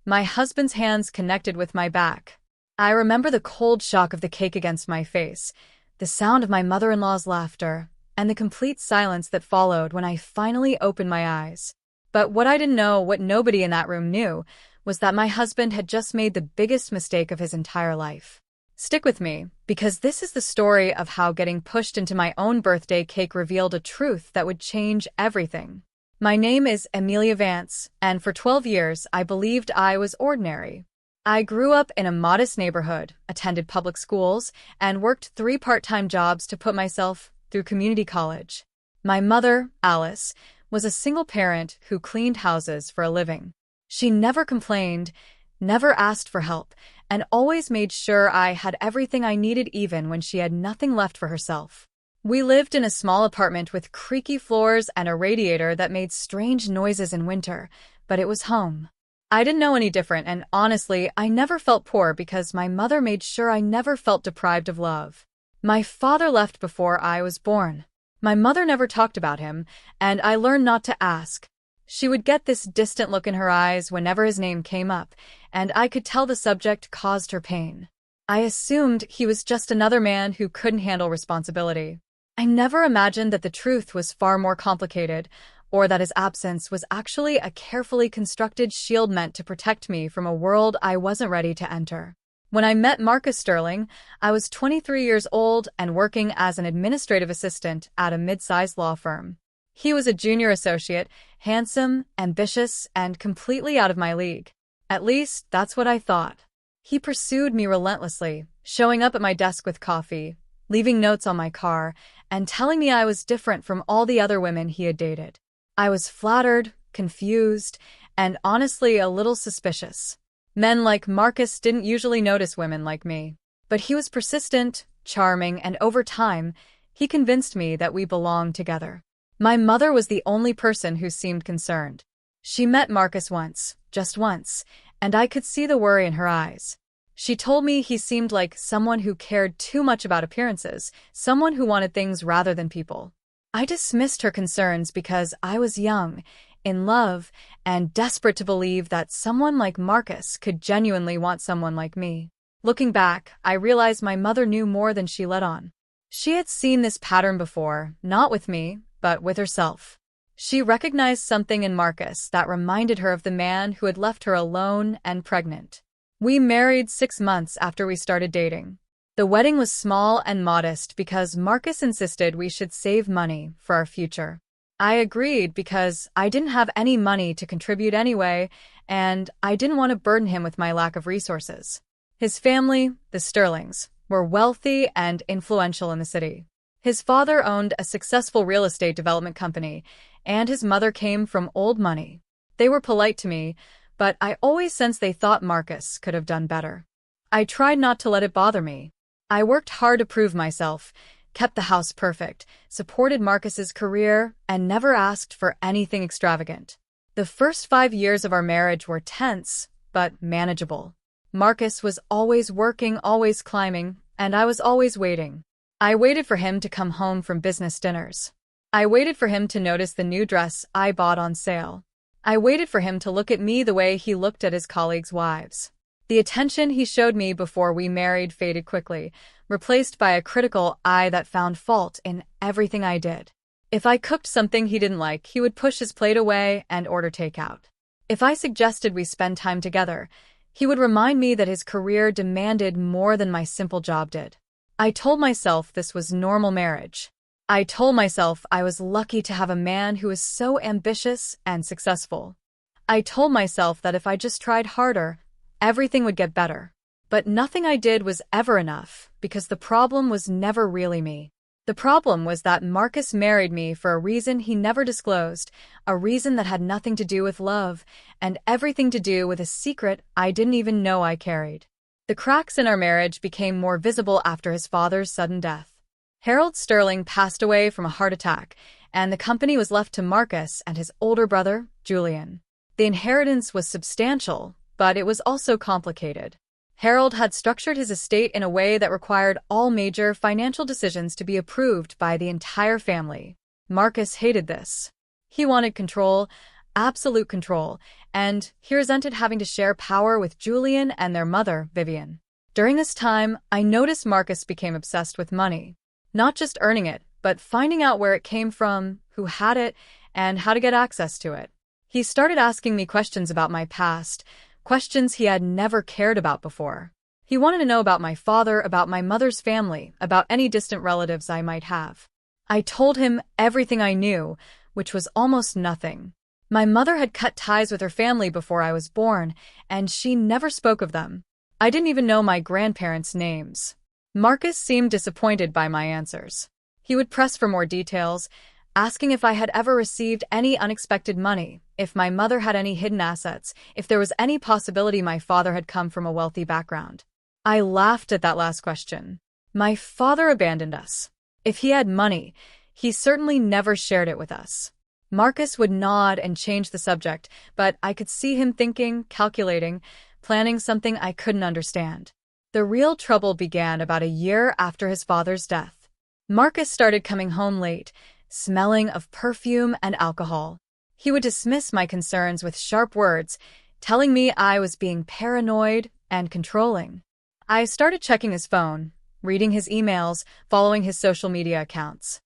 My husband's hands connected with my back. I remember the cold shock of the cake against my face, the sound of my mother-in-law's laughter, and the complete silence that followed when I finally opened my eyes. But what I didn't know, what nobody in that room knew, was that my husband had just made the biggest mistake of his entire life. Stick with me, because this is the story of how getting pushed into my own birthday cake revealed a truth that would change everything. My name is Amelia Vance, and for 12 years I believed I was ordinary. I grew up in a modest neighborhood, attended public schools, and worked 3 part-time jobs to put myself through community college. My mother, Alice, was a single parent who cleaned houses for a living. She never complained, never asked for help, and always made sure I had everything I needed even when she had nothing left for herself. We lived in a small apartment with creaky floors and a radiator that made strange noises in winter, but it was home. I didn't know any different, and honestly, I never felt poor because my mother made sure I never felt deprived of love. My father left before I was born. My mother never talked about him, and I learned not to ask. She would get this distant look in her eyes whenever his name came up, and I could tell the subject caused her pain. I assumed he was just another man who couldn't handle responsibility. I never imagined that the truth was far more complicated, or that his absence was actually a carefully constructed shield meant to protect me from a world I wasn't ready to enter. When I met Marcus Sterling, I was 23 years old and working as an administrative assistant at a mid-sized law firm. He was a junior associate, handsome, ambitious, and completely out of my league. At least, that's what I thought. He pursued me relentlessly, showing up at my desk with coffee, leaving notes on my car, and telling me I was different from all the other women he had dated. I was flattered, confused, and honestly a little suspicious. Men like Marcus didn't usually notice women like me. But he was persistent, charming, and over time, he convinced me that we belonged together. My mother was the only person who seemed concerned. She met Marcus once, just once, and I could see the worry in her eyes. She told me he seemed like someone who cared too much about appearances, someone who wanted things rather than people. I dismissed her concerns because I was young, in love, and desperate to believe that someone like Marcus could genuinely want someone like me. Looking back, I realized my mother knew more than she let on. She had seen this pattern before, not with me, but with herself. She recognized something in Marcus that reminded her of the man who had left her alone and pregnant. We married 6 months after we started dating. The wedding was small and modest because Marcus insisted we should save money for our future. I agreed because I didn't have any money to contribute anyway, and I didn't want to burden him with my lack of resources. His family, the Sterlings, were wealthy and influential in the city. His father owned a successful real estate development company, and his mother came from old money. They were polite to me, but I always sensed they thought Marcus could have done better. I tried not to let it bother me. I worked hard to prove myself, kept the house perfect, supported Marcus's career, and never asked for anything extravagant. The first 5 years of our marriage were tense, but manageable. Marcus was always working, always climbing, and I was always waiting. I waited for him to come home from business dinners. I waited for him to notice the new dress I bought on sale. I waited for him to look at me the way he looked at his colleagues' wives. The attention he showed me before we married faded quickly, replaced by a critical eye that found fault in everything I did. If I cooked something he didn't like, he would push his plate away and order takeout. If I suggested we spend time together, he would remind me that his career demanded more than my simple job did. I told myself this was normal marriage. I told myself I was lucky to have a man who was so ambitious and successful. I told myself that if I just tried harder, everything would get better. But nothing I did was ever enough, because the problem was never really me. The problem was that Marcus married me for a reason he never disclosed, a reason that had nothing to do with love, and everything to do with a secret I didn't even know I carried. The cracks in our marriage became more visible after his father's sudden death. Harold Sterling passed away from a heart attack, and the company was left to Marcus and his older brother, Julian. The inheritance was substantial, but it was also complicated. Harold had structured his estate in a way that required all major financial decisions to be approved by the entire family. Marcus hated this. He wanted control, absolute control, and he resented having to share power with Julian and their mother, Vivian. During this time, I noticed Marcus became obsessed with money. Not just earning it, but finding out where it came from, who had it, and how to get access to it. He started asking me questions about my past, questions he had never cared about before. He wanted to know about my father, about my mother's family, about any distant relatives I might have. I told him everything I knew, which was almost nothing. My mother had cut ties with her family before I was born, and she never spoke of them. I didn't even know my grandparents' names. Marcus seemed disappointed by my answers. He would press for more details, asking if I had ever received any unexpected money, if my mother had any hidden assets, if there was any possibility my father had come from a wealthy background. I laughed at that last question. My father abandoned us. If he had money, he certainly never shared it with us. Marcus would nod and change the subject, but I could see him thinking, calculating, planning something I couldn't understand. The real trouble began about a year after his father's death. Marcus started coming home late, smelling of perfume and alcohol. He would dismiss my concerns with sharp words, telling me I was being paranoid and controlling. I started checking his phone, reading his emails, following his social media accounts.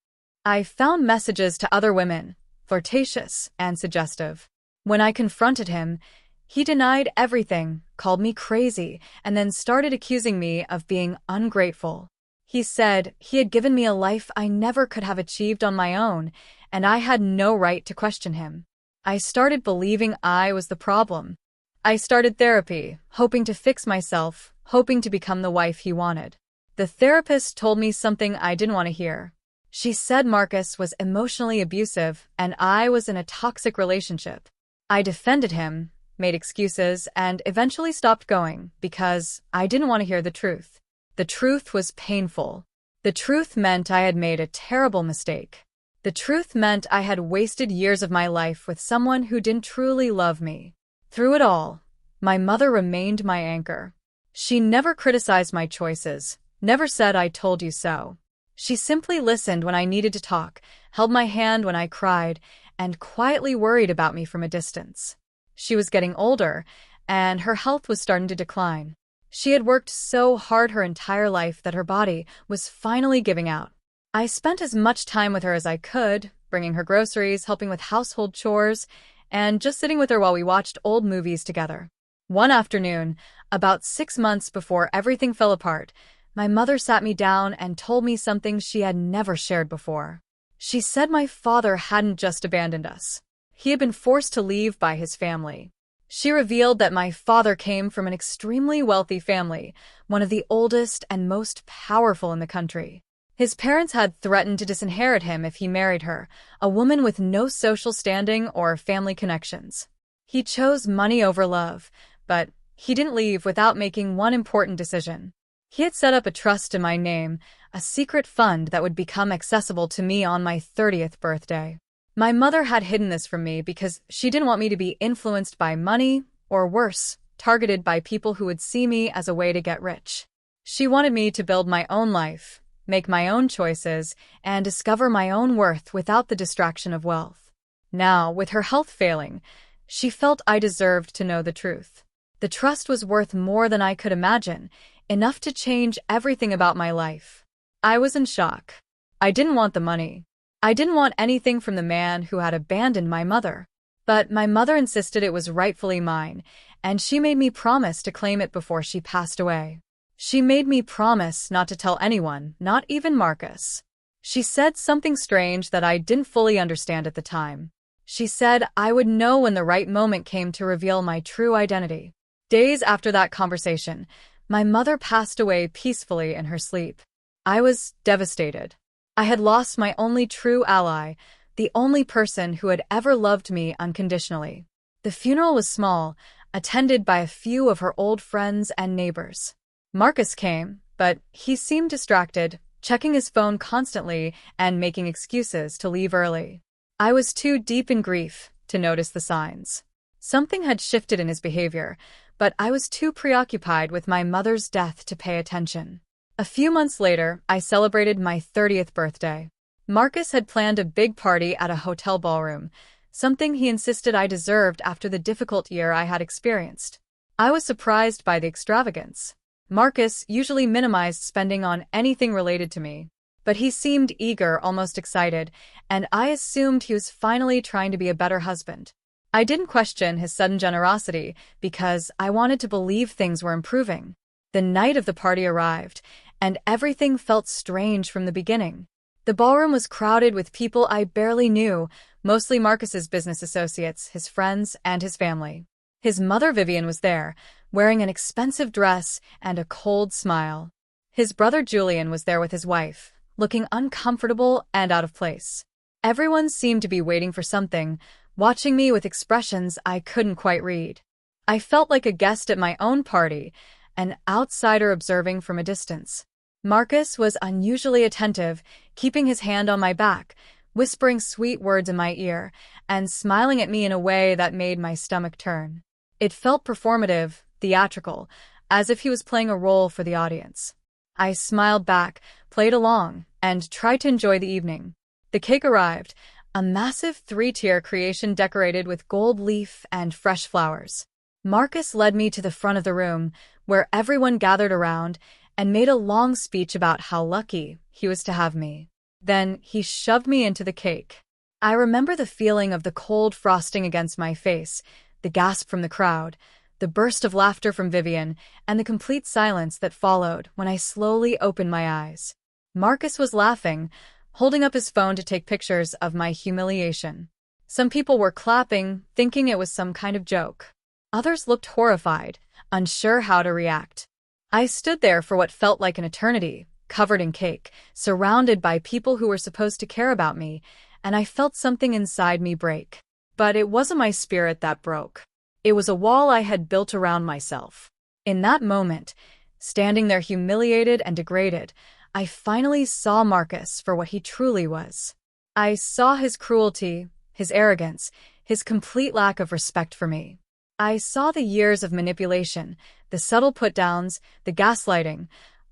I found messages to other women, flirtatious and suggestive. When I confronted him, he denied everything, called me crazy, and then started accusing me of being ungrateful. He said he had given me a life I never could have achieved on my own, and I had no right to question him. I started believing I was the problem. I started therapy, hoping to fix myself, hoping to become the wife he wanted. The therapist told me something I didn't want to hear. She said Marcus was emotionally abusive and I was in a toxic relationship. I defended him, made excuses, and eventually stopped going because I didn't want to hear the truth. The truth was painful. The truth meant I had made a terrible mistake. The truth meant I had wasted years of my life with someone who didn't truly love me. Through it all, my mother remained my anchor. She never criticized my choices, never said I told you so. She simply listened when I needed to talk, held my hand when I cried, and quietly worried about me from a distance. She was getting older, and her health was starting to decline. She had worked so hard her entire life that her body was finally giving out. I spent as much time with her as I could, bringing her groceries, helping with household chores, and just sitting with her while we watched old movies together. One afternoon, about 6 months before everything fell apart, my mother sat me down and told me something she had never shared before. She said my father hadn't just abandoned us. He had been forced to leave by his family. She revealed that my father came from an extremely wealthy family, one of the oldest and most powerful in the country. His parents had threatened to disinherit him if he married her, a woman with no social standing or family connections. He chose money over love, but he didn't leave without making one important decision. He had set up a trust in my name, a secret fund that would become accessible to me on my 30th birthday. My mother had hidden this from me because she didn't want me to be influenced by money, or worse, targeted by people who would see me as a way to get rich. She wanted me to build my own life, make my own choices, and discover my own worth without the distraction of wealth. Now, with her health failing, she felt I deserved to know the truth. The trust was worth more than I could imagine, enough to change everything about my life. I was in shock. I didn't want the money. I didn't want anything from the man who had abandoned my mother. But my mother insisted it was rightfully mine, and she made me promise to claim it before she passed away. She made me promise not to tell anyone, not even Marcus. She said something strange that I didn't fully understand at the time. She said I would know when the right moment came to reveal my true identity. Days after that conversation, my mother passed away peacefully in her sleep. I was devastated. I had lost my only true ally, the only person who had ever loved me unconditionally. The funeral was small, attended by a few of her old friends and neighbors. Marcus came, but he seemed distracted, checking his phone constantly and making excuses to leave early. I was too deep in grief to notice the signs. Something had shifted in his behavior, but I was too preoccupied with my mother's death to pay attention. A few months later, I celebrated my 30th birthday. Marcus had planned a big party at a hotel ballroom, something he insisted I deserved after the difficult year I had experienced. I was surprised by the extravagance. Marcus usually minimized spending on anything related to me, but he seemed eager, almost excited, and I assumed he was finally trying to be a better husband. I didn't question his sudden generosity because I wanted to believe things were improving. The night of the party arrived, and everything felt strange from the beginning. The ballroom was crowded with people I barely knew, mostly Marcus's business associates, his friends, and his family. His mother Vivian was there, wearing an expensive dress and a cold smile. His brother Julian was there with his wife, looking uncomfortable and out of place. Everyone seemed to be waiting for something, watching me with expressions I couldn't quite read. I felt like a guest at my own party, an outsider observing from a distance. Marcus was unusually attentive, keeping his hand on my back, whispering sweet words in my ear, and smiling at me in a way that made my stomach turn. It felt performative, theatrical, as if he was playing a role for the audience. I smiled back, played along, and tried to enjoy the evening. The cake arrived, a massive 3-tier creation decorated with gold leaf and fresh flowers. Marcus led me to the front of the room, where everyone gathered around, and made a long speech about how lucky he was to have me. Then he shoved me into the cake. I remember the feeling of the cold frosting against my face, the gasp from the crowd, the burst of laughter from Vivian, and the complete silence that followed when I slowly opened my eyes. Marcus was laughing, holding up his phone to take pictures of my humiliation. Some people were clapping, thinking it was some kind of joke. Others looked horrified, unsure how to react. I stood there for what felt like an eternity, covered in cake, surrounded by people who were supposed to care about me, and I felt something inside me break. But it wasn't my spirit that broke. It was a wall I had built around myself. In that moment, standing there humiliated and degraded, I finally saw Marcus for what he truly was. I saw his cruelty, his arrogance, his complete lack of respect for me. I saw the years of manipulation, the subtle put-downs, the gaslighting,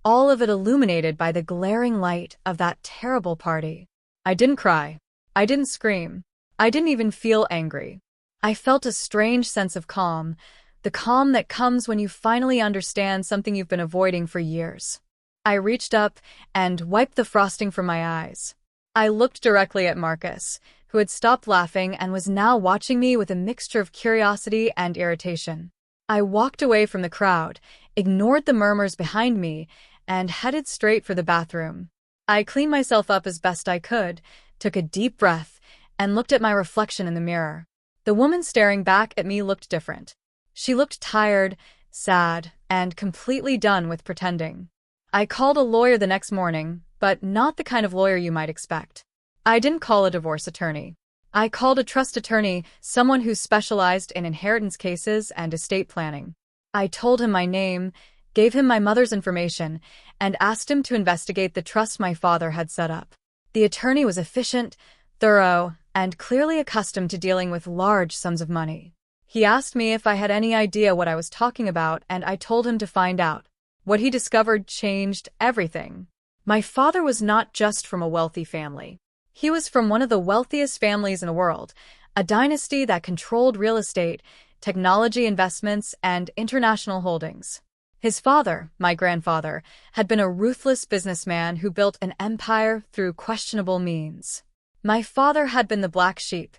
all of it illuminated by the glaring light of that terrible party. I didn't cry. I didn't scream. I didn't even feel angry. I felt a strange sense of calm, the calm that comes when you finally understand something you've been avoiding for years. I reached up and wiped the frosting from my eyes. I looked directly at Marcus, who had stopped laughing and was now watching me with a mixture of curiosity and irritation. I walked away from the crowd, ignored the murmurs behind me, and headed straight for the bathroom. I cleaned myself up as best I could, took a deep breath, and looked at my reflection in the mirror. The woman staring back at me looked different. She looked tired, sad, and completely done with pretending. I called a lawyer the next morning, but not the kind of lawyer you might expect. I didn't call a divorce attorney. I called a trust attorney, someone who specialized in inheritance cases and estate planning. I told him my name, gave him my mother's information, and asked him to investigate the trust my father had set up. The attorney was efficient, thorough, and clearly accustomed to dealing with large sums of money. He asked me if I had any idea what I was talking about, and I told him to find out. What he discovered changed everything. My father was not just from a wealthy family. He was from one of the wealthiest families in the world, a dynasty that controlled real estate, technology investments, and international holdings. His father, my grandfather, had been a ruthless businessman who built an empire through questionable means. My father had been the black sheep,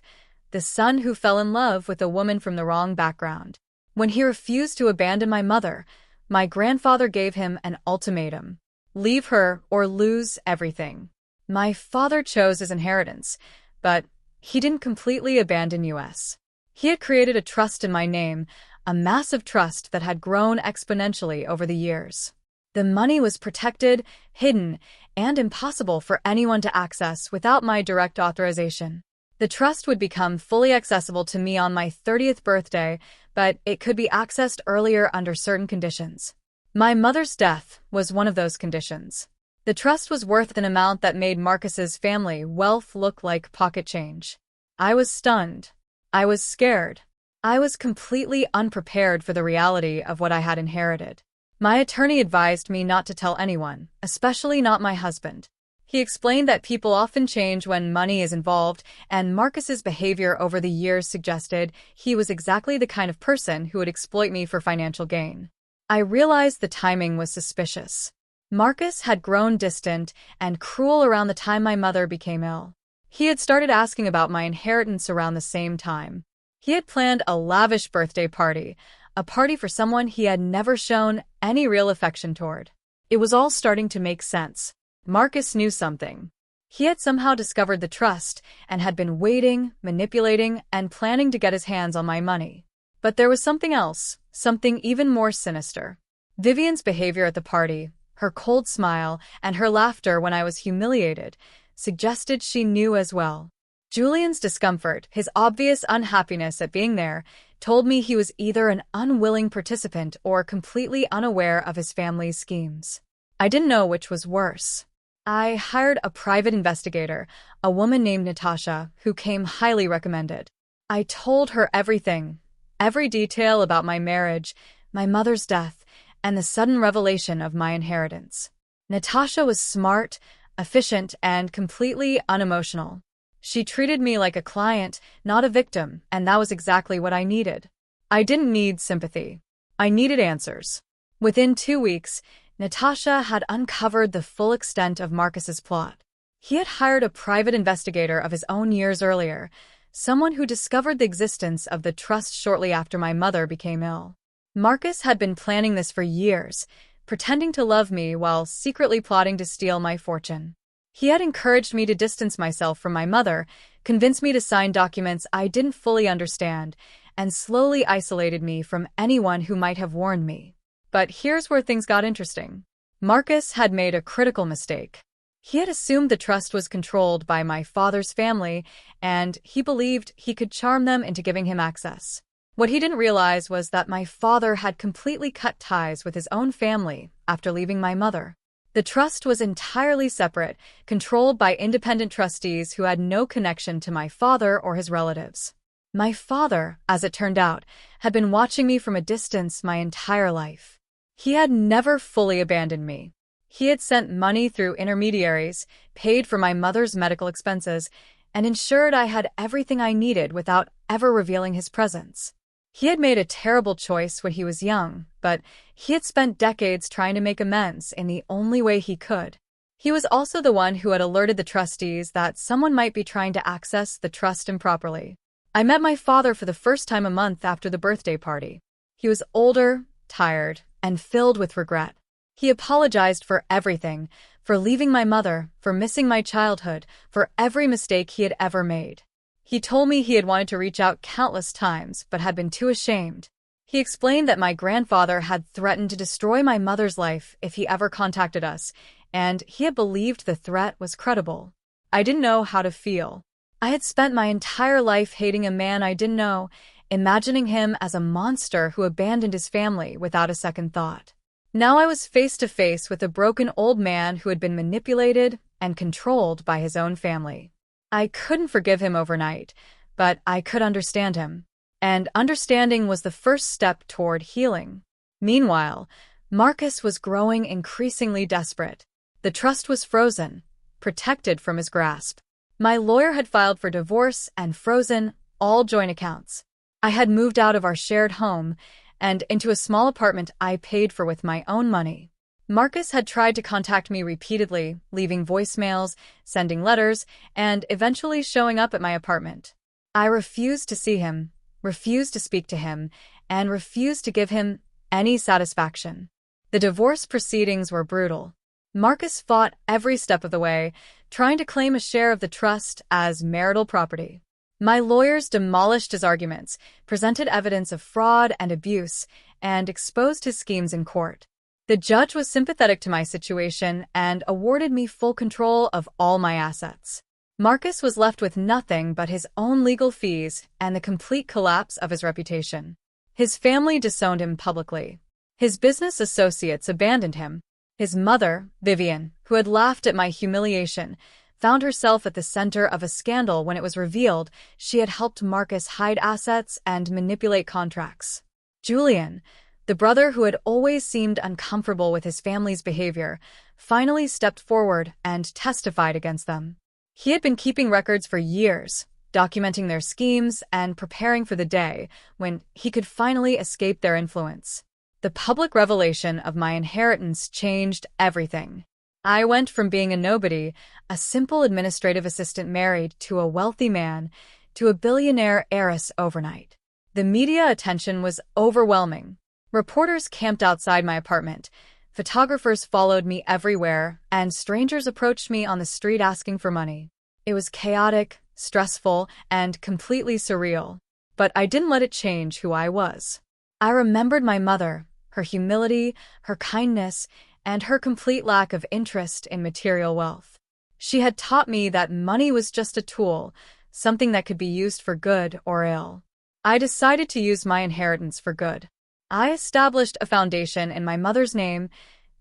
the son who fell in love with a woman from the wrong background. When he refused to abandon my mother, my grandfather gave him an ultimatum: leave her or lose everything. My father chose his inheritance, but he didn't completely abandon us. He had created a trust in my name, a massive trust that had grown exponentially over the years. The money was protected, hidden, and impossible for anyone to access without my direct authorization. The trust would become fully accessible to me on my 30th birthday, but it could be accessed earlier under certain conditions. My mother's death was one of those conditions. The trust was worth an amount that made Marcus's family wealth look like pocket change. I was stunned. I was scared. I was completely unprepared for the reality of what I had inherited. My attorney advised me not to tell anyone, especially not my husband. He explained that people often change when money is involved, and Marcus's behavior over the years suggested he was exactly the kind of person who would exploit me for financial gain. I realized the timing was suspicious. Marcus had grown distant and cruel around the time my mother became ill. He had started asking about my inheritance around the same time. He had planned a lavish birthday party, a party for someone he had never shown any real affection toward. It was all starting to make sense. Marcus knew something. He had somehow discovered the trust and had been waiting, manipulating, and planning to get his hands on my money. But there was something else, something even more sinister. Vivian's behavior at the party, her cold smile, and her laughter when I was humiliated, suggested she knew as well. Julian's discomfort, his obvious unhappiness at being there, told me he was either an unwilling participant or completely unaware of his family's schemes. I didn't know which was worse. I hired a private investigator, a woman named Natasha, who came highly recommended. I told her everything, every detail about my marriage, my mother's death, and the sudden revelation of my inheritance. Natasha was smart, efficient, and completely unemotional. She treated me like a client, not a victim, and that was exactly what I needed. I didn't need sympathy. I needed answers. Within 2 weeks, Natasha had uncovered the full extent of Marcus's plot. He had hired a private investigator of his own years earlier, someone who discovered the existence of the trust shortly after my mother became ill. Marcus had been planning this for years, pretending to love me while secretly plotting to steal my fortune. He had encouraged me to distance myself from my mother, convinced me to sign documents I didn't fully understand, and slowly isolated me from anyone who might have warned me. But here's where things got interesting. Marcus had made a critical mistake. He had assumed the trust was controlled by my father's family, and he believed he could charm them into giving him access. What he didn't realize was that my father had completely cut ties with his own family after leaving my mother. The trust was entirely separate, controlled by independent trustees who had no connection to my father or his relatives. My father, as it turned out, had been watching me from a distance my entire life. He had never fully abandoned me. He had sent money through intermediaries, paid for my mother's medical expenses, and ensured I had everything I needed without ever revealing his presence. He had made a terrible choice when he was young, but he had spent decades trying to make amends in the only way he could. He was also the one who had alerted the trustees that someone might be trying to access the trust improperly. I met my father for the first time a month after the birthday party. He was older, tired, and filled with regret. He apologized for everything, for leaving my mother, for missing my childhood, for every mistake he had ever made. He told me he had wanted to reach out countless times, but had been too ashamed. He explained that my grandfather had threatened to destroy my mother's life if he ever contacted us, and he had believed the threat was credible. I didn't know how to feel. I had spent my entire life hating a man I didn't know, imagining him as a monster who abandoned his family without a second thought. Now I was face to face with a broken old man who had been manipulated and controlled by his own family. I couldn't forgive him overnight, but I could understand him. And understanding was the first step toward healing. Meanwhile, Marcus was growing increasingly desperate. The trust was frozen, protected from his grasp. My lawyer had filed for divorce and frozen all joint accounts. I had moved out of our shared home and into a small apartment I paid for with my own money. Marcus had tried to contact me repeatedly, leaving voicemails, sending letters, and eventually showing up at my apartment. I refused to see him, refused to speak to him, and refused to give him any satisfaction. The divorce proceedings were brutal. Marcus fought every step of the way, trying to claim a share of the trust as marital property. My lawyers demolished his arguments, presented evidence of fraud and abuse, and exposed his schemes in court. The judge was sympathetic to my situation and awarded me full control of all my assets. Marcus was left with nothing but his own legal fees and the complete collapse of his reputation. His family disowned him publicly. His business associates abandoned him. His mother, Vivian, who had laughed at my humiliation, found herself at the center of a scandal when it was revealed she had helped Marcus hide assets and manipulate contracts. Julian, The brother who had always seemed uncomfortable with his family's behavior finally stepped forward and testified against them. He had been keeping records for years, documenting their schemes and preparing for the day when he could finally escape their influence. The public revelation of my inheritance changed everything. I went from being a nobody, a simple administrative assistant married to a wealthy man, to a billionaire heiress overnight. The media attention was overwhelming. Reporters camped outside my apartment, photographers followed me everywhere, and strangers approached me on the street asking for money. It was chaotic, stressful, and completely surreal. But I didn't let it change who I was. I remembered my mother, her humility, her kindness, and her complete lack of interest in material wealth. She had taught me that money was just a tool, something that could be used for good or ill. I decided to use my inheritance for good. I established a foundation in my mother's name,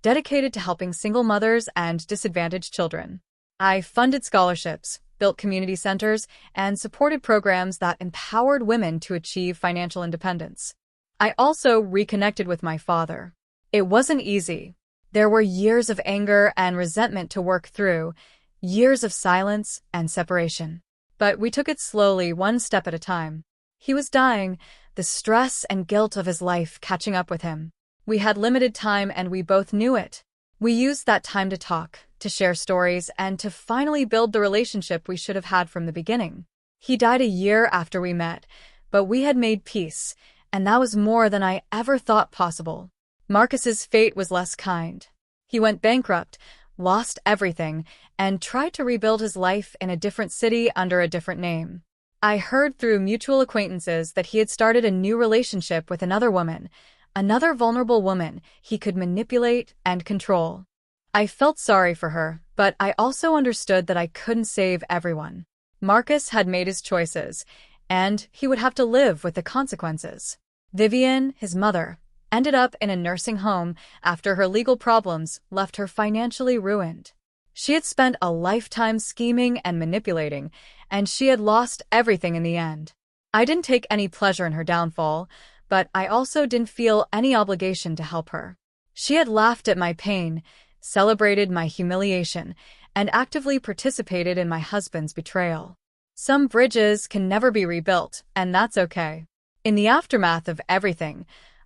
dedicated to helping single mothers and disadvantaged children. I funded scholarships, built community centers, and supported programs that empowered women to achieve financial independence. I also reconnected with my father. It wasn't easy. There were years of anger and resentment to work through, years of silence and separation. But we took it slowly, one step at a time. He was dying, the stress and guilt of his life catching up with him. We had limited time and we both knew it. We used that time to talk, to share stories, and to finally build the relationship we should have had from the beginning. He died a year after we met, but we had made peace, and that was more than I ever thought possible. Marcus's fate was less kind. He went bankrupt, lost everything, and tried to rebuild his life in a different city under a different name. I heard through mutual acquaintances that he had started a new relationship with another woman, another vulnerable woman he could manipulate and control. I felt sorry for her, but I also understood that I couldn't save everyone. Marcus had made his choices, and he would have to live with the consequences. Vivian, his mother, ended up in a nursing home after her legal problems left her financially ruined. She had spent a lifetime scheming and manipulating, and she had lost everything in the end. I didn't take any pleasure in her downfall, but I also didn't feel any obligation to help her. She had laughed at my pain, celebrated my humiliation, and actively participated in my husband's betrayal. Some bridges can never be rebuilt, and that's okay. In the aftermath of everything,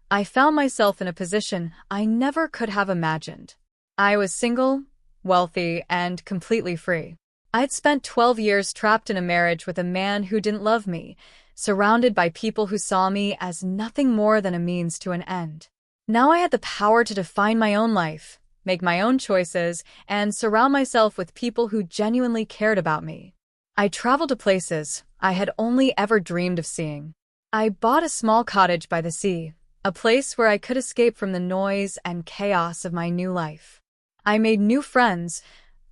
I found myself in a position I never could have imagined. I was single, wealthy, and completely free. I'd spent 12 years trapped in a marriage with a man who didn't love me, surrounded by people who saw me as nothing more than a means to an end. Now I had the power to define my own life, make my own choices, and surround myself with people who genuinely cared about me. I traveled to places I had only ever dreamed of seeing. I bought a small cottage by the sea, a place where I could escape from the noise and chaos of my new life. I made new friends,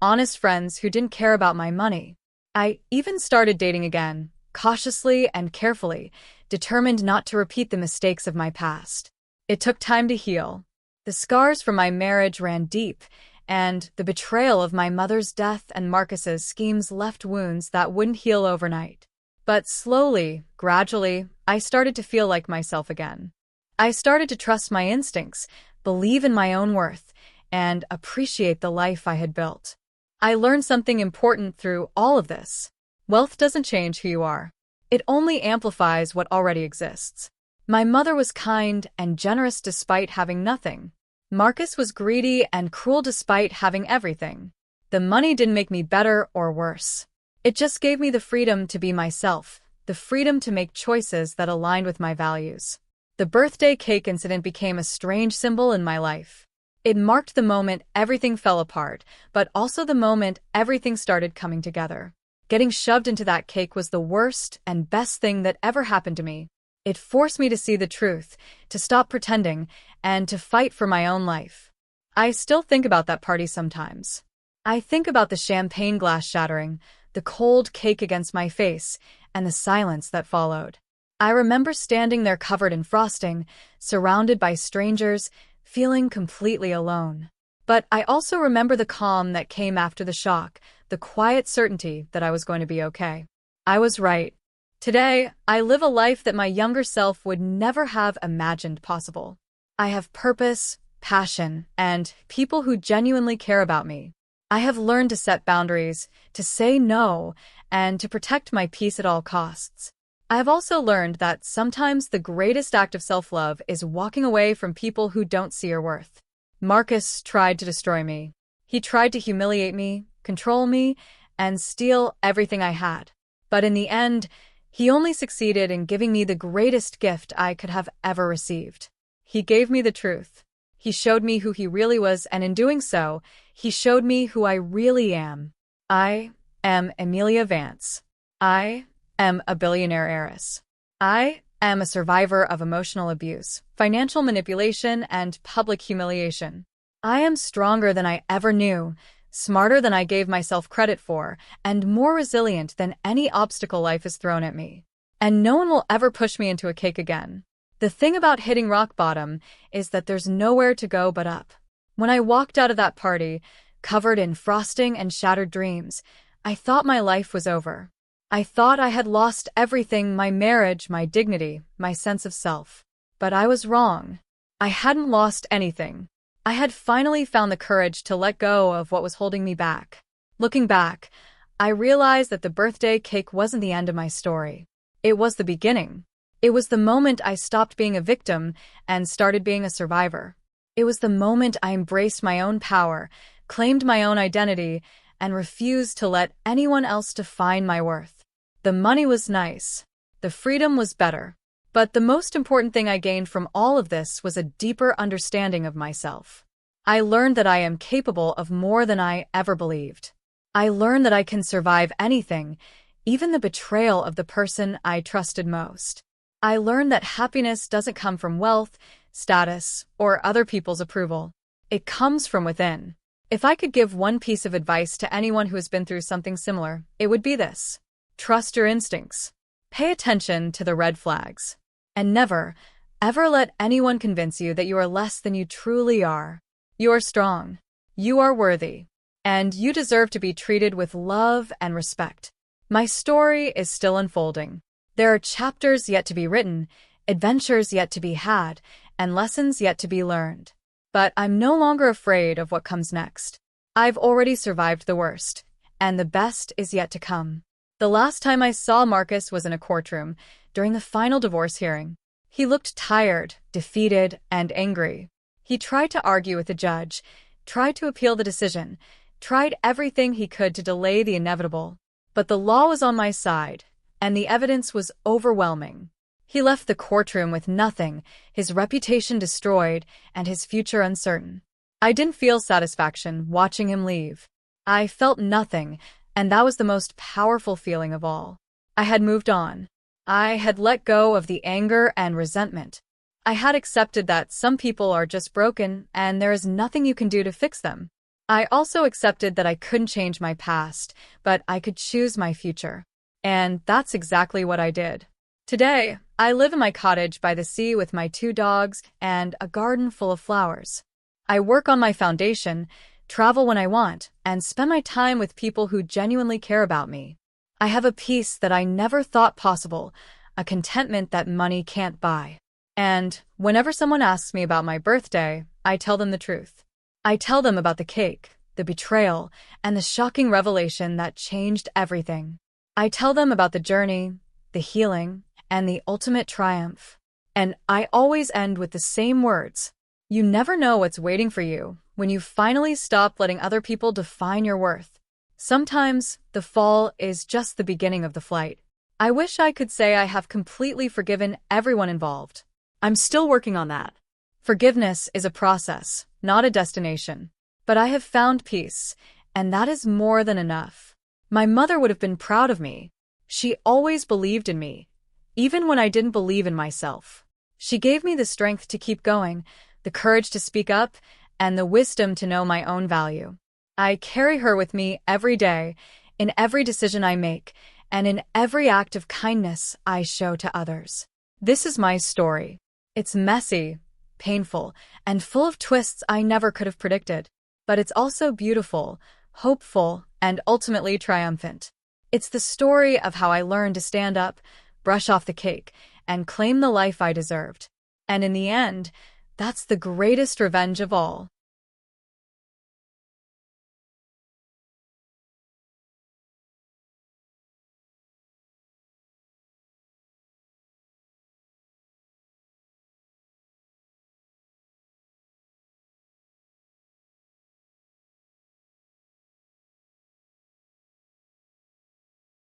honest friends who didn't care about my money. I even started dating again, cautiously and carefully, determined not to repeat the mistakes of my past. It took time to heal. The scars from my marriage ran deep, and the betrayal of my mother's death and Marcus's schemes left wounds that wouldn't heal overnight. But slowly, gradually, I started to feel like myself again. I started to trust my instincts, believe in my own worth, and appreciate the life I had built. I learned something important through all of this. Wealth doesn't change who you are. It only amplifies what already exists. My mother was kind and generous despite having nothing. Marcus was greedy and cruel despite having everything. The money didn't make me better or worse. It just gave me the freedom to be myself, the freedom to make choices that aligned with my values. The birthday cake incident became a strange symbol in my life. It marked the moment everything fell apart, but also the moment everything started coming together. Getting shoved into that cake was the worst and best thing that ever happened to me. It forced me to see the truth, to stop pretending, and to fight for my own life. I still think about that party sometimes. I think about the champagne glass shattering, the cold cake against my face, and the silence that followed. I remember standing there covered in frosting, surrounded by strangers, feeling completely alone. But I also remember the calm that came after the shock, the quiet certainty that I was going to be okay. I was right. Today, I live a life that my younger self would never have imagined possible. I have purpose, passion, and people who genuinely care about me. I have learned to set boundaries, to say no, and to protect my peace at all costs. I have also learned that sometimes the greatest act of self-love is walking away from people who don't see your worth. Marcus tried to destroy me. He tried to humiliate me, control me, and steal everything I had. But in the end, he only succeeded in giving me the greatest gift I could have ever received. He gave me the truth. He showed me who he really was, and in doing so, he showed me who I really am. I am Amelia Vance. I am a billionaire heiress. I am a survivor of emotional abuse, financial manipulation, and public humiliation. I am stronger than I ever knew, smarter than I gave myself credit for, and more resilient than any obstacle life has thrown at me. And no one will ever push me into a cake again. The thing about hitting rock bottom is that there's nowhere to go but up. When I walked out of that party, covered in frosting and shattered dreams, I thought my life was over. I thought I had lost everything, my marriage, my dignity, my sense of self. But I was wrong. I hadn't lost anything. I had finally found the courage to let go of what was holding me back. Looking back, I realized that the birthday cake wasn't the end of my story. It was the beginning. It was the moment I stopped being a victim and started being a survivor. It was the moment I embraced my own power, claimed my own identity, and refused to let anyone else define my worth. The money was nice. The freedom was better. But the most important thing I gained from all of this was a deeper understanding of myself. I learned that I am capable of more than I ever believed. I learned that I can survive anything, even the betrayal of the person I trusted most. I learned that happiness doesn't come from wealth, status, or other people's approval. It comes from within. If I could give one piece of advice to anyone who has been through something similar, it would be this. Trust your instincts. Pay attention to the red flags. And never, ever let anyone convince you that you are less than you truly are. You are strong. You are worthy. And you deserve to be treated with love and respect. My story is still unfolding. There are chapters yet to be written, adventures yet to be had, and lessons yet to be learned. But I'm no longer afraid of what comes next. I've already survived the worst, and the best is yet to come. The last time I saw Marcus was in a courtroom, during the final divorce hearing. He looked tired, defeated, and angry. He tried to argue with the judge, tried to appeal the decision, tried everything he could to delay the inevitable. But the law was on my side, and the evidence was overwhelming. He left the courtroom with nothing, his reputation destroyed, and his future uncertain. I didn't feel satisfaction watching him leave. I felt nothing, and that was the most powerful feeling of all. I had moved on. I had let go of the anger and resentment. I had accepted that some people are just broken, and there is nothing you can do to fix them. I also accepted that I couldn't change my past, but I could choose my future. And that's exactly what I did. Today, I live in my cottage by the sea with my 2 dogs and a garden full of flowers. I work on my foundation, travel when I want, and spend my time with people who genuinely care about me. I have a peace that I never thought possible, a contentment that money can't buy. And whenever someone asks me about my birthday, I tell them the truth. I tell them about the cake, the betrayal, and the shocking revelation that changed everything. I tell them about the journey, the healing, and the ultimate triumph. And I always end with the same words. You never know what's waiting for you when you finally stop letting other people define your worth. Sometimes the fall is just the beginning of the flight. I wish I could say I have completely forgiven everyone involved. I'm still working on that. Forgiveness is a process, not a destination. But I have found peace, and that is more than enough. My mother would have been proud of me. She always believed in me, even when I didn't believe in myself. She gave me the strength to keep going, the courage to speak up, and the wisdom to know my own value. I carry her with me every day, in every decision I make, and in every act of kindness I show to others. This is my story. It's messy, painful, and full of twists I never could have predicted. But it's also beautiful, hopeful, and ultimately triumphant. It's the story of how I learned to stand up, brush off the cake, and claim the life I deserved. And in the end, That's the greatest revenge of all.